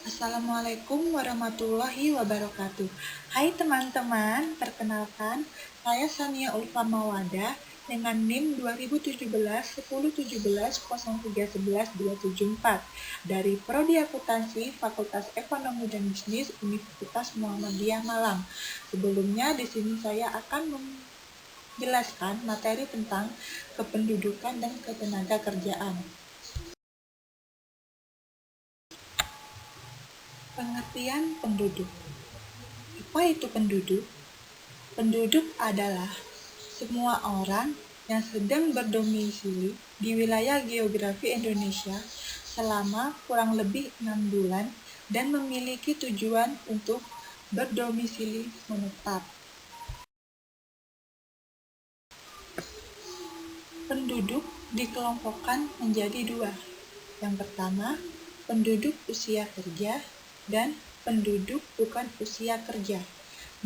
Assalamualaikum warahmatullahi wabarakatuh. Hai teman-teman, perkenalkan saya Sania Ulfa Mawada dengan NIM 2017 1017 0311 274 dari Prodi Akuntansi Fakultas Ekonomi dan Bisnis Universitas Muhammadiyah Malang. Sebelumnya di sini saya akan menjelaskan materi tentang kependudukan dan ketenagakerjaan. Pengertian penduduk. Apa itu penduduk? Penduduk adalah semua orang yang sedang berdomisili di wilayah geografi Indonesia selama kurang lebih 6 bulan dan memiliki tujuan untuk berdomisili menetap. Penduduk dikelompokkan menjadi dua. Yang pertama, penduduk usia kerja dan penduduk bukan usia kerja,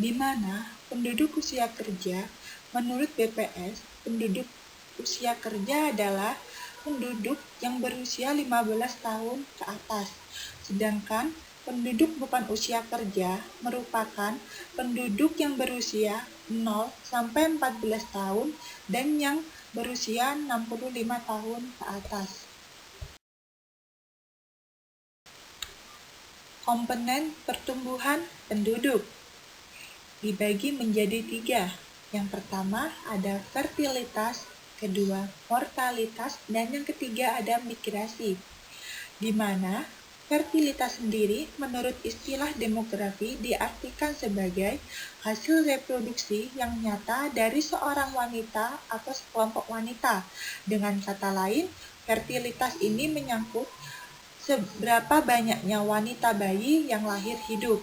di mana penduduk usia kerja menurut BPS, penduduk usia kerja adalah penduduk yang berusia 15 tahun ke atas, sedangkan penduduk bukan usia kerja merupakan penduduk yang berusia 0 sampai 14 tahun dan yang berusia 65 tahun ke atas. Komponen pertumbuhan penduduk dibagi menjadi 3. Yang pertama ada fertilitas, kedua mortalitas, dan yang ketiga ada migrasi. Di mana fertilitas sendiri menurut istilah demografi diartikan sebagai hasil reproduksi yang nyata dari seorang wanita atau sekelompok wanita. Dengan kata lain, fertilitas ini menyangkut seberapa banyaknya wanita bayi yang lahir hidup.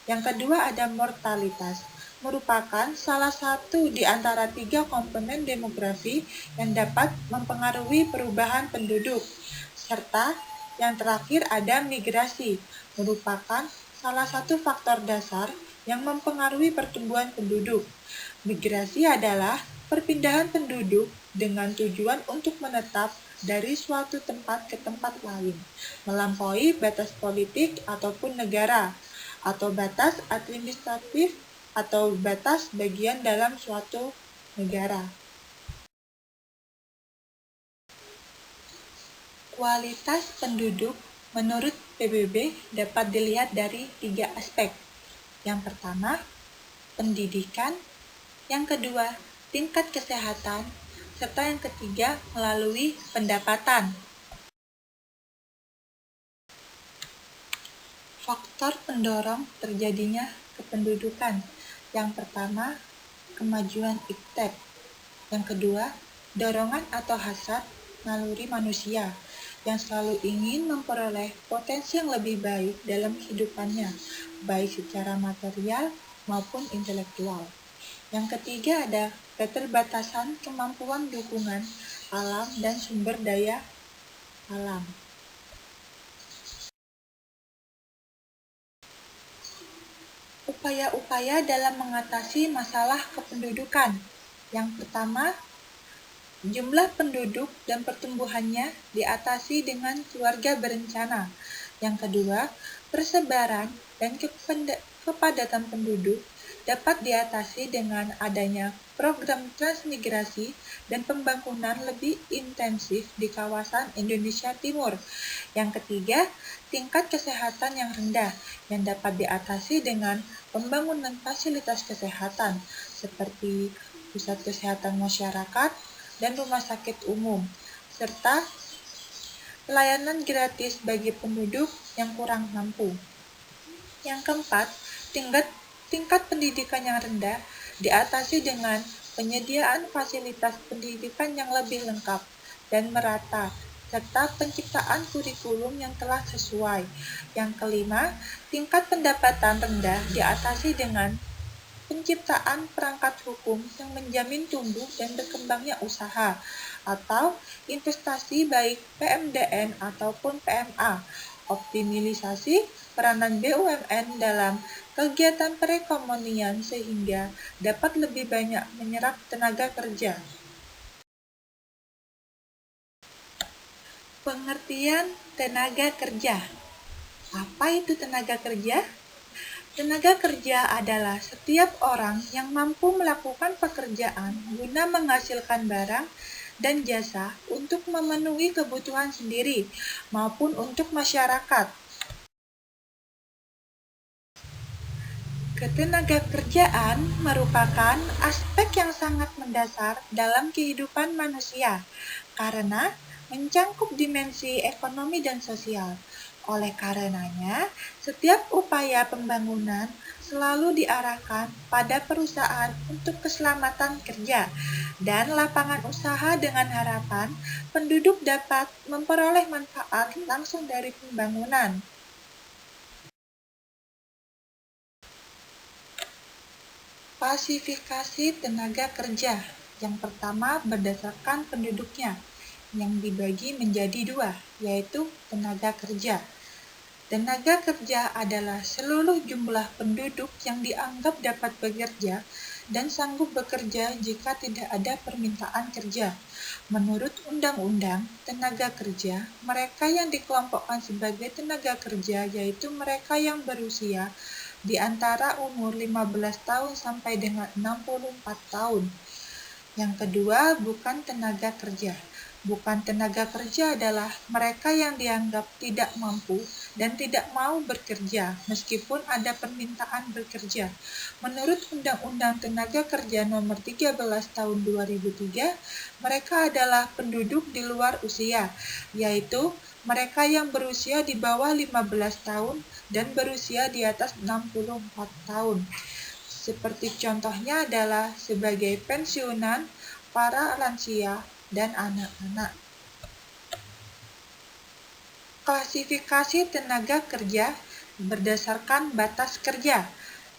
Yang kedua ada mortalitas, merupakan salah satu di antara 3 komponen demografi yang dapat mempengaruhi perubahan penduduk. Serta yang terakhir ada migrasi, merupakan salah satu faktor dasar yang mempengaruhi pertumbuhan penduduk. Migrasi adalah perpindahan penduduk dengan tujuan untuk menetap dari suatu tempat ke tempat lain, melampaui batas politik ataupun negara, atau batas administratif atau batas bagian dalam suatu negara. Kualitas penduduk menurut PBB dapat dilihat dari 3 aspek. Yang pertama, pendidikan, yang kedua, tingkat kesehatan, serta yang ketiga, melalui pendapatan. Faktor pendorong terjadinya kependudukan. Yang pertama, kemajuan iptek. Yang kedua, dorongan atau hasrat naluri manusia yang selalu ingin memperoleh potensi yang lebih baik dalam kehidupannya, baik secara material maupun intelektual. Yang ketiga ada keterbatasan kemampuan dukungan alam dan sumber daya alam. Upaya-upaya dalam mengatasi masalah kependudukan. Yang pertama, jumlah penduduk dan pertumbuhannya diatasi dengan keluarga berencana. Yang kedua, persebaran dan kepadatan penduduk dapat diatasi dengan adanya program transmigrasi dan pembangunan lebih intensif di kawasan Indonesia Timur. Yang ketiga, tingkat kesehatan yang rendah yang dapat diatasi dengan pembangunan fasilitas kesehatan seperti pusat kesehatan masyarakat dan rumah sakit umum, serta pelayanan gratis bagi penduduk yang kurang mampu. Yang keempat, tingkat pendidikan yang rendah diatasi dengan penyediaan fasilitas pendidikan yang lebih lengkap dan merata, serta penciptaan kurikulum yang telah sesuai. Yang kelima, tingkat pendapatan rendah diatasi dengan penciptaan perangkat hukum yang menjamin tumbuh dan berkembangnya usaha atau investasi baik PMDN ataupun PMA, optimalisasi peranan BUMN dalam kegiatan perekonomian sehingga dapat lebih banyak menyerap tenaga kerja. Pengertian tenaga kerja. Apa itu tenaga kerja? Tenaga kerja adalah setiap orang yang mampu melakukan pekerjaan guna menghasilkan barang dan jasa untuk memenuhi kebutuhan sendiri maupun untuk masyarakat. Ketenagakerjaan merupakan aspek yang sangat mendasar dalam kehidupan manusia karena mencangkup dimensi ekonomi dan sosial. Oleh karenanya, setiap upaya pembangunan selalu diarahkan pada perusahaan untuk keselamatan kerja dan lapangan usaha dengan harapan penduduk dapat memperoleh manfaat langsung dari pembangunan. Klasifikasi tenaga kerja. Yang pertama berdasarkan penduduknya, yang dibagi menjadi dua, yaitu tenaga kerja. Tenaga kerja adalah seluruh jumlah penduduk yang dianggap dapat bekerja dan sanggup bekerja jika tidak ada permintaan kerja. Menurut Undang-Undang Tenaga Kerja, mereka yang dikelompokkan sebagai tenaga kerja yaitu mereka yang berusia di antara umur 15 tahun sampai dengan 64 tahun. Yang kedua, bukan tenaga kerja. Bukan tenaga kerja adalah mereka yang dianggap tidak mampu dan tidak mau bekerja meskipun ada permintaan bekerja. Menurut Undang-Undang Tenaga Kerja Nomor 13 Tahun 2003, mereka adalah penduduk di luar usia, yaitu mereka yang berusia di bawah 15 tahun dan berusia di atas 64 tahun. Seperti contohnya adalah sebagai pensiunan, para lansia, dan anak-anak. Klasifikasi tenaga kerja berdasarkan batas kerja.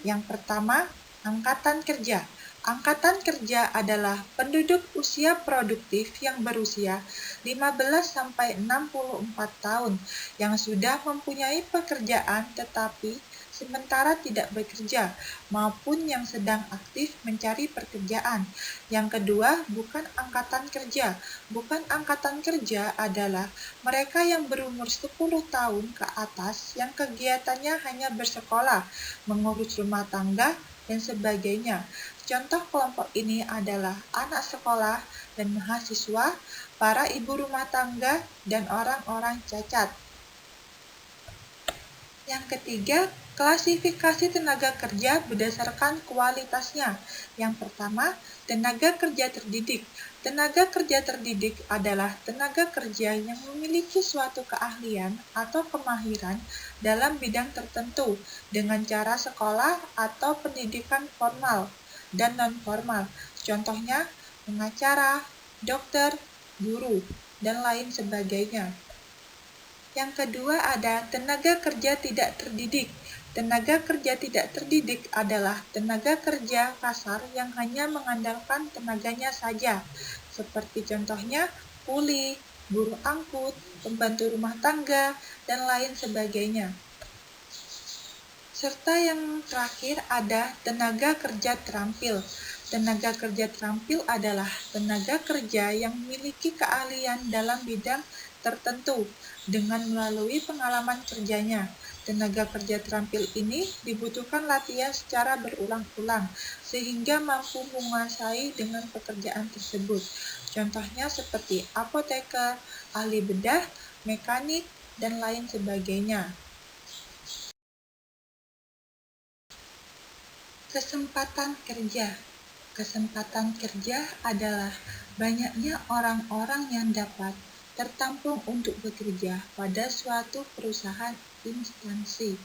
Yang pertama, angkatan kerja. Angkatan kerja adalah penduduk usia produktif yang berusia 15 sampai 64 tahun yang sudah mempunyai pekerjaan tetapi sementara tidak bekerja maupun yang sedang aktif mencari pekerjaan. Yang kedua, bukan angkatan kerja. Bukan angkatan kerja adalah mereka yang berumur 10 tahun ke atas yang kegiatannya hanya bersekolah, mengurus rumah tangga, dan sebagainya. Contoh kelompok ini adalah anak sekolah dan mahasiswa, para ibu rumah tangga, dan orang-orang cacat. Yang ketiga, klasifikasi tenaga kerja berdasarkan kualitasnya. Yang pertama, tenaga kerja terdidik. Tenaga kerja terdidik adalah tenaga kerja yang memiliki suatu keahlian atau kemahiran dalam bidang tertentu dengan cara sekolah atau pendidikan formal dan non-formal. Contohnya, pengacara, dokter, guru, dan lain sebagainya. Yang kedua ada tenaga kerja tidak terdidik. Tenaga kerja tidak terdidik adalah tenaga kerja kasar yang hanya mengandalkan tenaganya saja, seperti contohnya kuli, buruh angkut, pembantu rumah tangga, dan lain sebagainya. Serta yang terakhir ada tenaga kerja terampil. Tenaga kerja terampil adalah tenaga kerja yang memiliki keahlian dalam bidang tertentu dengan melalui pengalaman kerjanya. Tenaga kerja terampil ini dibutuhkan latihan secara berulang-ulang sehingga mampu menguasai dengan pekerjaan tersebut. Contohnya seperti apoteker, ahli bedah, mekanik, dan lain sebagainya. Kesempatan kerja. Kesempatan kerja adalah banyaknya orang-orang yang dapat tertampung untuk bekerja pada suatu perusahaan instansi.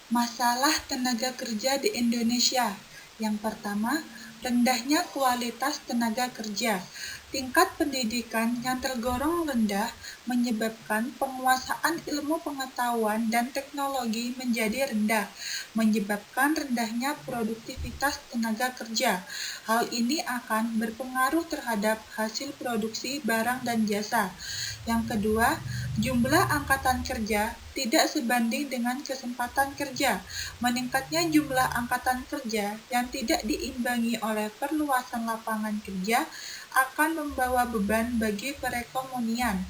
Masalah tenaga kerja di Indonesia. Yang pertama, rendahnya kualitas tenaga kerja. Tingkat pendidikan yang tergolong rendah menyebabkan penguasaan ilmu pengetahuan dan teknologi menjadi rendah, menyebabkan rendahnya produktivitas tenaga kerja. Hal ini akan berpengaruh terhadap hasil produksi barang dan jasa. Yang kedua, jumlah angkatan kerja tidak sebanding dengan kesempatan kerja. Meningkatnya jumlah angkatan kerja yang tidak diimbangi oleh perluasan lapangan kerja akan membawa beban bagi perekonomian.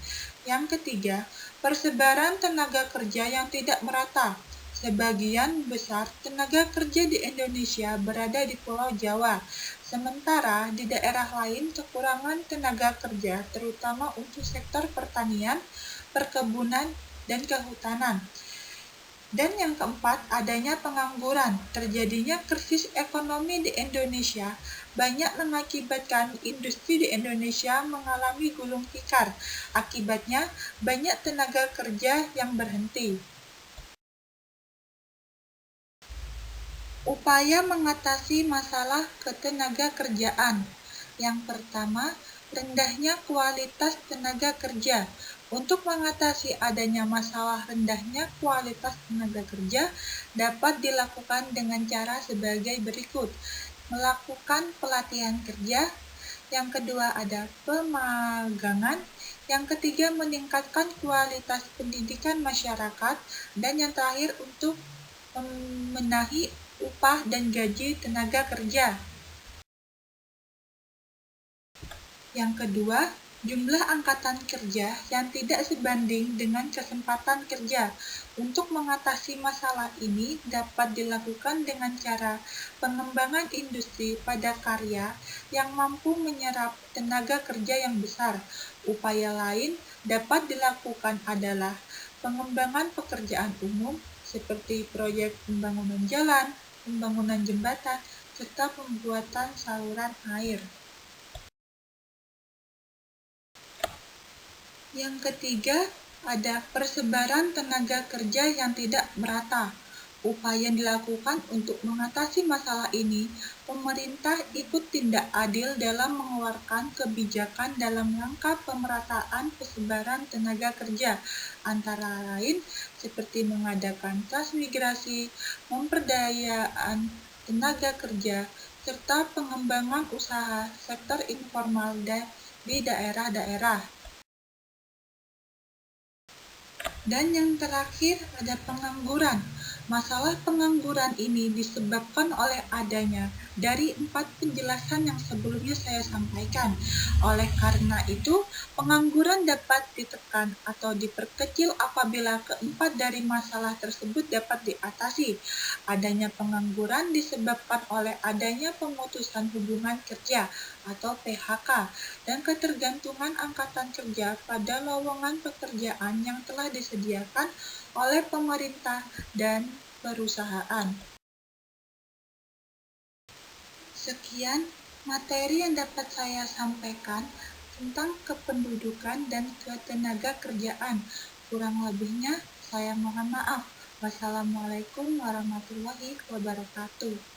Yang ketiga, Persebaran tenaga kerja yang tidak merata. Sebagian besar tenaga kerja di Indonesia berada di Pulau Jawa, sementara di daerah lain kekurangan tenaga kerja terutama untuk sektor pertanian, perkebunan, dan kehutanan. Dan yang keempat, adanya pengangguran. Terjadinya krisis ekonomi di Indonesia banyak mengakibatkan industri di Indonesia mengalami gulung tikar. Akibatnya, banyak tenaga kerja yang berhenti. Upaya mengatasi masalah ketenaga kerjaan. Yang pertama, rendahnya kualitas tenaga kerja. Untuk mengatasi adanya masalah rendahnya kualitas tenaga kerja dapat dilakukan dengan cara sebagai berikut. Melakukan pelatihan kerja. Yang kedua ada pemagangan. Yang ketiga meningkatkan kualitas pendidikan masyarakat. Dan yang terakhir untuk membenahi upah dan gaji tenaga kerja. Yang kedua, jumlah angkatan kerja yang tidak sebanding dengan kesempatan kerja. Untuk mengatasi masalah ini dapat dilakukan dengan cara pengembangan industri padat karya yang mampu menyerap tenaga kerja yang besar. Upaya lain dapat dilakukan adalah pengembangan pekerjaan umum seperti proyek pembangunan jalan, pembangunan jembatan, serta pembuatan saluran air. Yang ketiga, ada persebaran tenaga kerja yang tidak merata. Upaya yang dilakukan untuk mengatasi masalah ini, pemerintah ikut tindak adil dalam mengeluarkan kebijakan dalam rangka pemerataan persebaran tenaga kerja, antara lain seperti mengadakan transmigrasi, pemberdayaan tenaga kerja, serta pengembangan usaha sektor informal di daerah-daerah. Dan yang terakhir ada pengangguran. Masalah pengangguran ini disebabkan oleh adanya dari 4 penjelasan yang sebelumnya saya sampaikan. Oleh karena itu, pengangguran dapat ditekan atau diperkecil apabila keempat dari masalah tersebut dapat diatasi. Adanya pengangguran disebabkan oleh adanya pemutusan hubungan kerja atau PHK dan ketergantungan angkatan kerja pada lowongan pekerjaan yang telah disediakan oleh pemerintah dan perusahaan. Sekian materi yang dapat saya sampaikan tentang kependudukan dan ketenaga kerjaan. Kurang lebihnya saya mohon maaf. Wassalamualaikum warahmatullahi wabarakatuh.